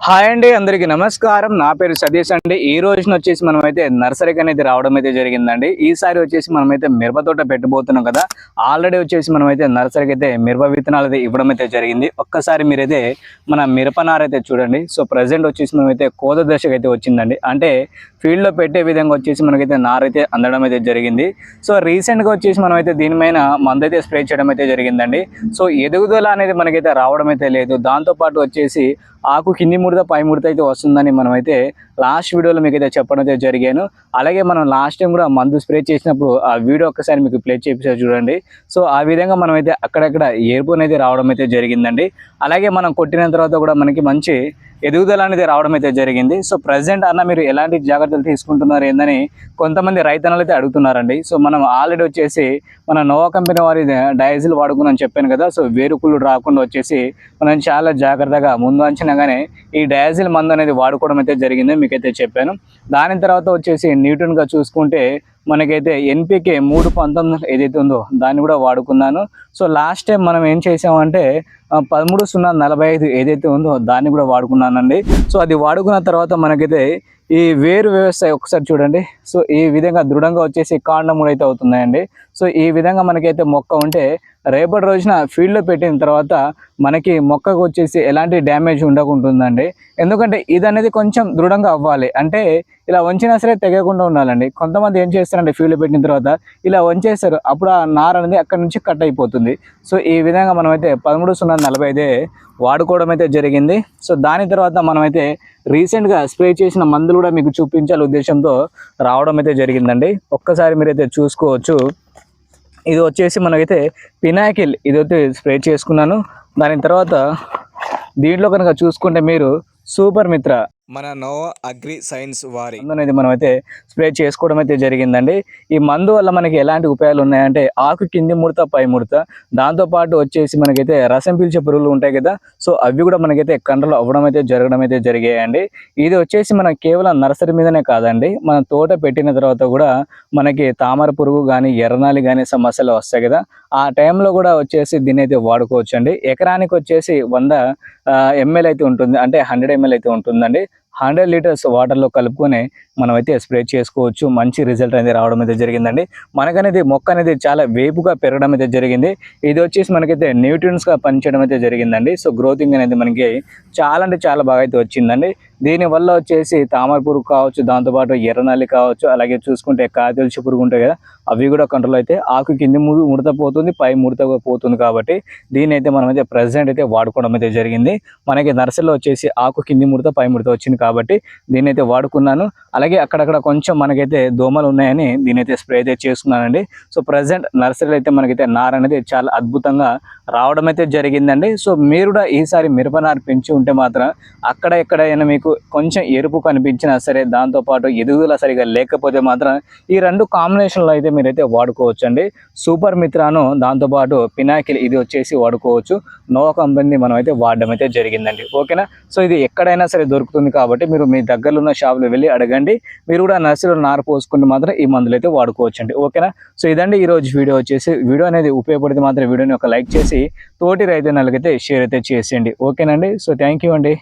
Hi అండి, అందరికీ నమస్కారం. నా పేరు సతీష్ అండి. ఈ రోజున వచ్చేసి మనమైతే నర్సరీకి అనేది రావడం అయితే జరిగిందండి. ఈసారి వచ్చేసి మనమైతే మిరప తోట పెట్టబోతున్నాం కదా. ఆల్రెడీ వచ్చేసి మనమైతే నర్సరీకి అయితే మిరప విత్తనాలు అయితే ఇవ్వడం అయితే జరిగింది. ఒక్కసారి మీరైతే మన మిరప నార అయితే చూడండి. సో ప్రజెంట్ వచ్చేసి మనమైతే కోత దశకు అయితే వచ్చిందండి. అంటే ఫీల్డ్లో పెట్టే విధంగా వచ్చేసి మనకైతే నార అయితే అందడం అయితే జరిగింది. సో రీసెంట్గా వచ్చేసి మనమైతే దీనిపైన మందు అయితే స్ప్రే చేయడం అయితే జరిగిందండి. సో ఎదుగుదల అనేది మనకైతే రావడం అయితే లేదు. దాంతోపాటు వచ్చేసి ఆకు కింది ముడత పై ముడత అయితే వస్తుందని మనమైతే లాస్ట్ వీడియోలో మీకు అయితే చెప్పడం అయితే జరిగాను. అలాగే మనం లాస్ట్ టైం కూడా మందు స్ప్రే చేసినప్పుడు ఆ వీడియో ఒక్కసారి మీకు ప్లే చేపించారు చూడండి. సో ఆ విధంగా మనమైతే అక్కడక్కడ ఏర్పు అనేది రావడం అయితే జరిగిందండి. అలాగే మనం కొట్టిన తర్వాత కూడా మనకి మంచి ఎదుగుదల అనేది రావడం అయితే జరిగింది. సో ప్రజెంట్ అన్న మీరు ఎలాంటి జాగ్రత్తలు తీసుకుంటున్నారు ఏందని కొంతమంది రైతన్నలు అయితే అడుగుతున్నారండి. సో మనం ఆల్రెడీ వచ్చేసి మన నోవా కంపెనీ వారి డయాజిల్ వాడుకున్నాను చెప్పాను కదా. సో వేరుకుళ్ళు రాకుండా వచ్చేసి మనం చాలా జాగ్రత్తగా ముందు అంచనాగానే ఈ డయాజిల్ మందు అనేది వాడుకోవడం అయితే జరిగింది మీకైతే చెప్పాను. దాని తర్వాత వచ్చేసి న్యూట్రన్గా చూసుకుంటే మనకైతే ఎన్పికే 3.19 ఏదైతే ఉందో దాన్ని కూడా వాడుకున్నాను. సో లాస్ట్ టైం మనం ఏం చేసామంటే 13.045 ఏదైతే ఉందో దాన్ని కూడా వాడుకున్నానండి. సో అది వాడుకున్న తర్వాత మనకైతే ఈ వేరు వ్యవస్థ ఒకసారి చూడండి. సో ఈ విధంగా దృఢంగా వచ్చేసి కాండం కూడా అయితే అవుతున్నాయండి. సో ఈ విధంగా మనకైతే మొక్క ఉంటే రేపటి రోజున ఫీల్డ్లో పెట్టిన తర్వాత మనకి మొక్కకు వచ్చేసి ఎలాంటి డ్యామేజ్ ఉండకుంటుందండి. ఎందుకంటే ఇది అనేది కొంచెం దృఢంగా అవ్వాలి. అంటే ఇలా వంచినా సరే తెగకుండా ఉండాలండి. కొంతమంది ఏం చేస్తారంటే ఫీల్డ్లో పెట్టిన తర్వాత ఇలా వంచేస్తారు, అప్పుడు ఆ నార అనేది అక్కడ నుంచి కట్ అయిపోతుంది. సో ఈ విధంగా మనమైతే 13.045 వాడుకోవడం అయితే జరిగింది. సో దాని తర్వాత మనమైతే రీసెంట్గా స్ప్రే చేసిన మందులు కూడా మీకు చూపించాలి ఉద్దేశంతో రావడం అయితే జరిగిందండి. ఒక్కసారి మీరైతే చూసుకోవచ్చు. ఇది వచ్చేసి మనకైతే పినాకిల్ ఇదైతే స్ప్రే చేసుకున్నాను. దాని తర్వాత దీంట్లో కనుక చూసుకుంటే మీరు సూపర్ మిత్ర మన నోవా అగ్రి సైన్స్ వారి అనేది మనమైతే స్ప్రే చేసుకోవడం అయితే జరిగిందండి. ఈ మందు వల్ల మనకి ఎలాంటి ఉపయోగాలు ఉన్నాయంటే ఆకు కింది ముడత పై ముడత, దాంతోపాటు వచ్చేసి మనకైతే రసం పీల్చే పురుగులు ఉంటాయి కదా. సో అవి కూడా మనకైతే కంట్రోల్ అవ్వడం అయితే జరగడం అయితే జరిగాయండి. ఇది వచ్చేసి మన కేవలం నర్సరీ మీదనే కాదండి, మన తోట పెట్టిన తర్వాత కూడా మనకి తామర పురుగు కానీ ఎర్రనాలి కానీ సమస్యలు వస్తాయి కదా. ఆ టైంలో కూడా వచ్చేసి దీన్ని అయితే వాడుకోవచ్చు అండి. ఎకరానికి వచ్చేసి 100 ml అయితే ఉంటుంది, అంటే 100 ml అయితే ఉంటుందండి. 100 లీటర్స్ వాటర్లో కలుపుకొని మనమైతే స్ప్రే చేసుకోవచ్చు. మంచి రిజల్ట్ అనేది రావడం అయితే జరిగిందండి. మనకనేది మొక్క అనేది చాలా వేపుగా పెరగడం అయితే జరిగింది. ఇది వచ్చేసి మనకైతే న్యూట్రియన్స్గా పనిచేయడం అయితే జరిగిందండి. సో గ్రోతింగ్ అనేది మనకి చాలా అంటే చాలా బాగా అయితే వచ్చిందండి. దీనివల్ల వచ్చేసి తామర పురుగు కావచ్చు, దాంతోపాటు ఎర్రనల్లి కావచ్చు, అలాగే చూసుకుంటే కాతెలుచు పురుగు ఉంటాయి కదా, అవి కూడా కంట్రోల్ అయితే ఆకు కింది ముడత పోతుంది, పై ముడత పోతుంది. కాబట్టి దీన్ని అయితే మనమైతే ప్రజెంట్ అయితే వాడుకోవడం అయితే జరిగింది. మనకి నర్సరీలో వచ్చేసి ఆకు కింది ముడత పై ముడత వచ్చింది కాబట్టి దీన్ని అయితే వాడుకున్నాను. అలాగే అక్కడక్కడ కొంచెం మనకైతే దోమలు ఉన్నాయని దీని అయితే స్ప్రే అయితే చేసుకున్నానండి. సో ప్రజెంట్ నర్సరీలో అయితే మనకైతే నార అనేది చాలా అద్భుతంగా రావడం అయితే జరిగిందండి. సో మీరు కూడా ఈసారి మిరప నార పెంచి ఉంటే మాత్రం అక్కడ ఎక్కడైనా మీకు కొంచెం ఎరుపు కనిపించినా సరే, దాంతోపాటు ఎదుగుదల సరిగా లేకపోతే మాత్రం ఈ రెండు కాంబినేషన్లో అయితే మీరైతే వాడుకోవచ్చు అండి. సూపర్ మిత్రాను దాంతోపాటు పినాకిల్ ఇది వచ్చేసి వాడుకోవచ్చు. నోవా కంపెనీ మనం అయితే వాడడం అయితే జరిగిందండి. ఓకేనా. సో ఇది ఎక్కడైనా సరే దొరుకుతుంది కాబట్టి మీరు మీ దగ్గరలో ఉన్న షాపులో వెళ్ళి అడగండి. మీరు కూడా నర్సరీలో నార పోసుకుంటే మాత్రం ఈ మందులు అయితే వాడుకోవచ్చు అండి. ఓకేనా. సో ఇదండి ఈరోజు వీడియో వచ్చేసి. వీడియో అనేది ఉపయోగపడితే మాత్రం వీడియోని ఒక లైక్ చేసి తోటి రైతన్నలకైతే షేర్ అయితే చేసేయండి. ఓకేనండి. సో థ్యాంక్ యూ అండి.